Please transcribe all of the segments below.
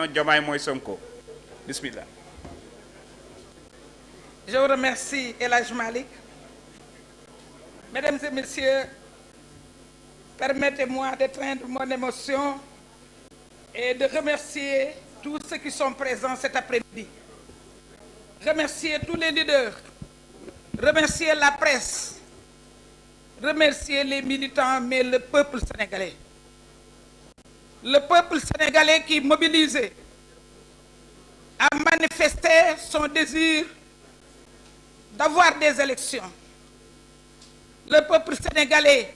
Diomaye mooy Sonko bismillah. Je vous remercie, El Hadj Malick. Mesdames et messieurs, permettez-moi d'étreindre mon émotion et de remercier tous ceux qui sont présents cet après-midi. Remercier tous les leaders, remercier la presse, remercier les militants, mais le peuple sénégalais. Le peuple sénégalais qui, mobilisé, a manifesté son désir d'avoir des élections. Le peuple sénégalais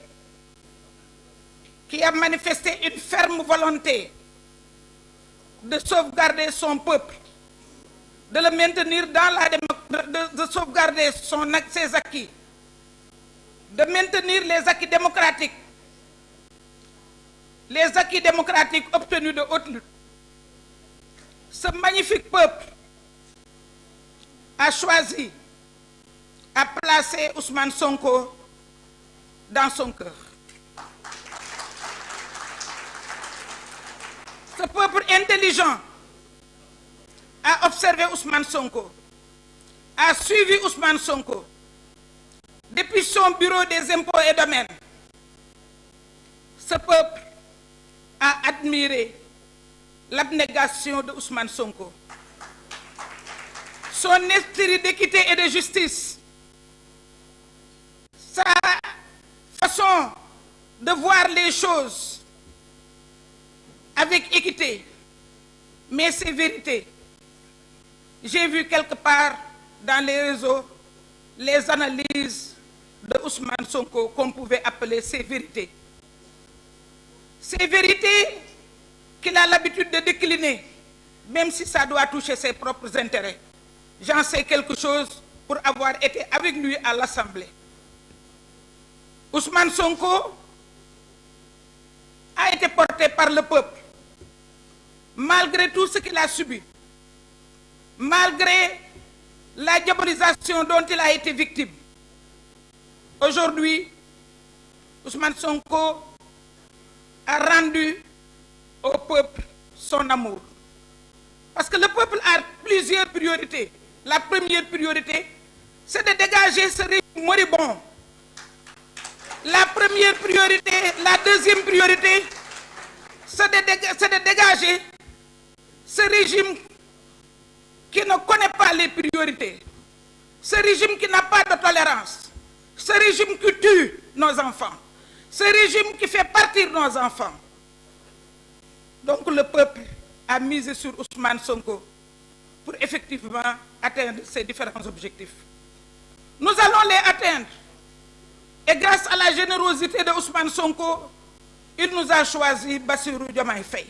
qui a manifesté une ferme volonté de sauvegarder son peuple, de le maintenir dans la démocratie, de sauvegarder ses acquis, de maintenir les acquis démocratiques obtenus de haute lutte. Ce magnifique peuple a choisi, a placé Ousmane Sonko dans son cœur. Ce peuple intelligent a observé Ousmane Sonko, a suivi Ousmane Sonko depuis son bureau des impôts et domaines. Ce peuple a admiré l'abnégation de Ousmane Sonko, son esprit d'équité et de justice, sa façon de voir les choses avec équité, mais ses vérités. J'ai vu quelque part dans les réseaux les analyses de Ousmane Sonko qu'on pouvait appeler ses vérités. Ces vérités qu'il a l'habitude de décliner, même si ça doit toucher ses propres intérêts. J'en sais quelque chose pour avoir été avec lui à l'Assemblée. Ousmane Sonko a été porté par le peuple, malgré tout ce qu'il a subi, malgré la diabolisation dont il a été victime. Aujourd'hui, Ousmane Sonko a rendu au peuple son amour. Parce que le peuple a plusieurs priorités. La première priorité, c'est de dégager ce régime moribond. La première priorité, la deuxième priorité, c'est de dégager ce régime qui ne connaît pas les priorités, ce régime qui n'a pas de tolérance, ce régime qui tue nos enfants, ce régime qui fait partir nos enfants. Donc le peuple a misé sur Ousmane Sonko pour effectivement atteindre ces différents objectifs. Nous allons les atteindre. Et grâce à la générosité de Ousmane Sonko, il nous a choisi Bassirou Diomaye Faye.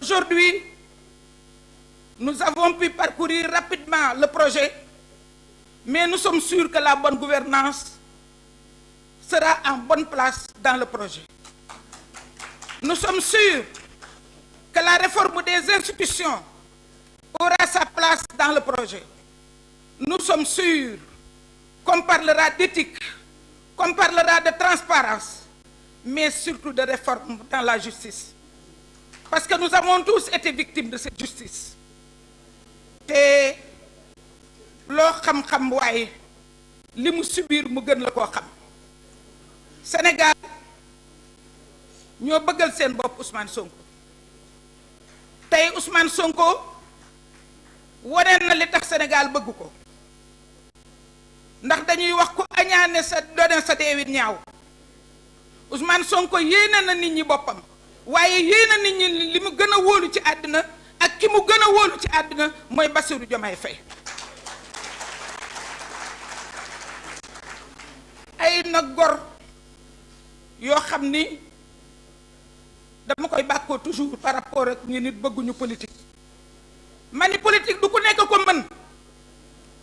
Aujourd'hui, nous avons pu parcourir rapidement le projet, mais nous sommes sûrs que la bonne gouvernance sera en bonne place dans le projet. Nous sommes sûrs que la réforme des institutions aura sa place dans le projet. Nous sommes sûrs qu'on parlera d'éthique, qu'on parlera de transparence, mais surtout de réforme dans la justice. Parce que nous avons tous été victimes de cette justice. te loo xam-xam waaye li mu subir mu gën la koo xam Sénégal ñoo bëggal seen bopp Ousmane Sonko tey Ousmane Sonko wane na li tax Sénégal bëgg ko ndax dañuy wax ku añaane sa doone sa deewit ñaaw Ousmane Sonko yéene na nit ñi boppam waaye yéene nit ñi li mu gën a wóolu ci àddina ak ki mu gën a wóolu ci àddina mooy Bassirou Diomaye Faye ay nag gor yoo xam ni dama koy bàkkoo toujours par rapport ak ñu nit bëgguñu politique ma ni politique du ku nekk ko mën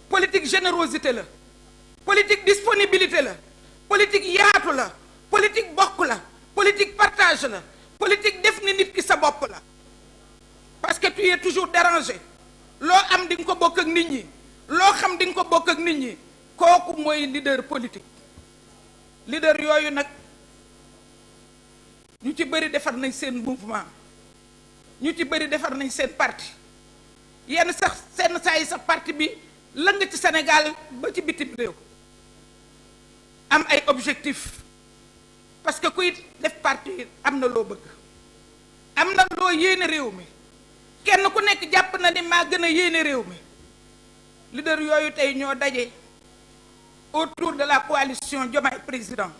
politique générosité la politique disponibilité la politique yaatu la politique bokk la politique partage la politique def ni nit ki sa bopp la parce que tu es toujours dérangé loo am di nga ko bokk ak nit ñi loo xam di nga ko bokk ak nit ñi kooku mooy leader politique leader yooyu nag ñu ci bëri defar nañ seen mouvement ñu ci bëri defar nañ seen parti yenn sax seen saa yi sax parti bi lëng ci Sénégal ba ci bitim réew am ay objectif parce que kuy def parti am na loo bëgg am na loo yéene réew mi kenn ku nekk jàpp na ni maa gën a yéene réew mi leader yooyu tey ñoo daje autour de la coalition Diomaye Président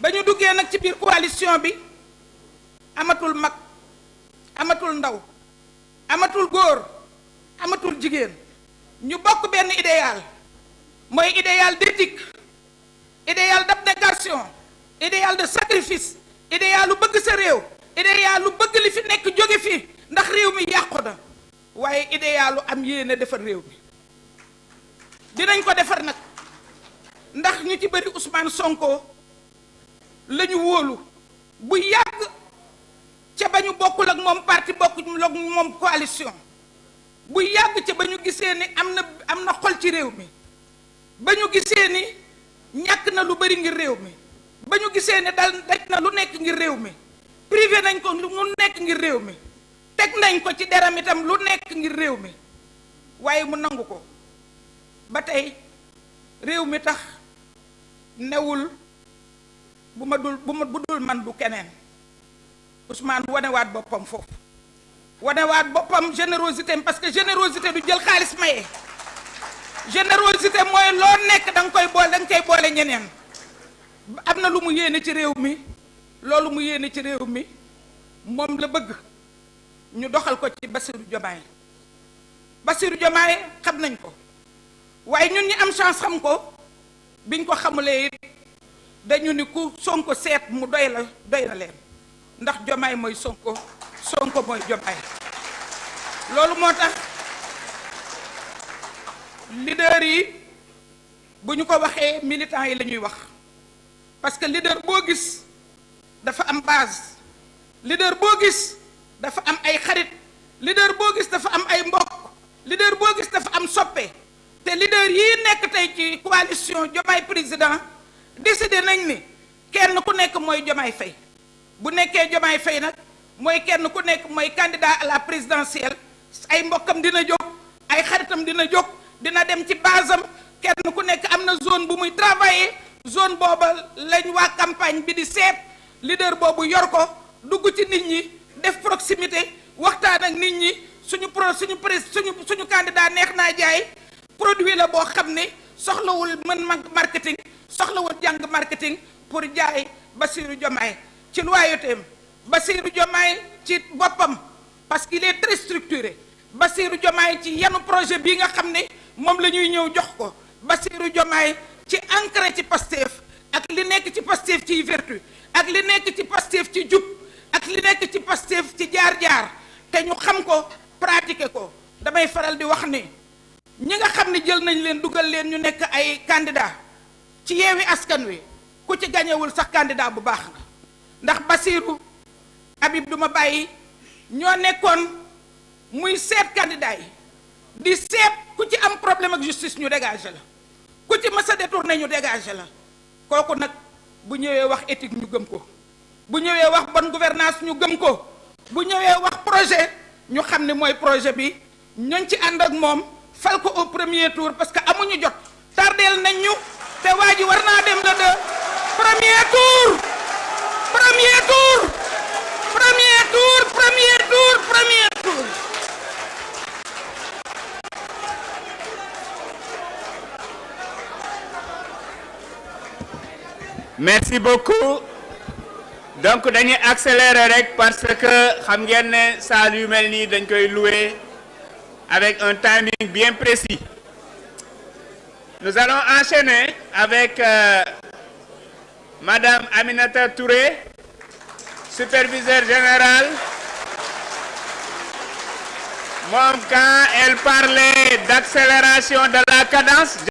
ba ñu duggee nag ci biir coalition bi amatul mag amatul ndaw amatul góor amatul jigéen ñu bokk benn idéal mooy idéal d'éthique idéal d'abnégation idéal de sacrifice idéal lu bëgg sa réew idéal lu bëgg li fi nekk jóge fi ndax réew mi yàqu na waaye idéal lu am yéene defar réew mi dinañ ko defar nag ndax ñu ci bëri Ousmane Sonko la ñu wóolu bu yàgg ca ba ñu bokkul ak moom parti bokkul ak moom coalition bu yàgg ca ba ñu gisee ni am na xol ci réew mi ba ñu gisee ni ñàkk na lu bari ngir réew mi ba ñu gisee ne daj na lu nekk ngir réew mi privé nañ ko lu nekk ngir réew mi teg nañ ko ci deram itam lu nekk ngir réew mi waaye mu nangu ko ba tey réew mi tax newul bu dul man du keneen Ousmane wanewaat boppam foofu wanewaat boppam générosité parce que générosité du jël xaalis maye générosité mooy loo nekk da nga koy boole da nga koy boole ñeneen am na lu mu yéene ci réew mi loolu mu yéene ci réew mi moom la bëgg ñu doxal ko ci Bassirou Diomaye xam nañ ko waaye ñun ñi am chance xam ko biñ ko xamulee it dañu ni ku Sonko seet mu doy na leen ndax Diomaye mooy Sonko mooy Diomaye loolu moo tax leader yi bu ñu ko waxee militants yi la ñuy wax parce que leader boo gis dafa am base leader boo gis dafa am ay xarit leader boo gis dafa am ay mbokk leader boo gis dafa am soppe te leader yii nekk tey ci coalition Diomaye Président décidé nañ ni kenn ku nekk mooy Diomaye Faye bu nekkee Diomaye Faye nag mooy kenn ku nekk mooy candidat à la présidentielle ay mbokkam dina jóg ay xaritam dina jóg dina dem ci basam kenn ku nekk am na zone bu muy travailler zone booba lañ waa campagne bi di seet leader boobu yor ko dugg ci nit ñi def proximité waxtaan ak nit ñi suñu candidat neex naa jaay produit la boo xam ne soxlawul mën marketing soxlawul jàng marketing pour jaay Bassirou Diomaye ci loyautéem Bassirou Diomaye ci boppam parce qu'il est très structuré Bassirou Diomaye ci yanu projet bii nga xam ne moom la ñuy ñëw jox ko Bassirou Diomaye ci ancré ci Pastef ak li nekk ci Pastef ci vertu ak li nekk ci Pastef ci jub ak li nekk ci Pastef ci jaar-jaar te ñu xam ko pratiquer ko damay faral di wax ni ñi nga xam ne jël nañ leen dugal leen ñu nekk ay candidat ci Yewwi Askan Wi ku ci gañewul sax candidat bu baax nga ndax Bassirou Habib duma bàyyi ñoo nekkoon muy seet candidat yi di seet ku ci am problème ak justice ñu dégagé la ku ci mës a détourné ñu dégagé la kooku nag bu ñëwee wax éthique ñu gëm ko bu ñëwee wax bonne gouvernance ñu gëm ko bu ñëwee wax projet ñu xam ne mooy projet bi ñooñ ci ànd ak moom fal ko au premier tour parce que amuñu jot tardeel nañ ñu te waa ji war naa dem la de premier tour Merci beaucoup. Donc dañuy accélérer rek parce que xam ngeen ne salle yu mel nii dañ koy louer avec un timing bien précis. Nous allons enchaîner avec Madame Aminata Touré, superviseur général. Moom quand elle parlait d'accélération de la cadence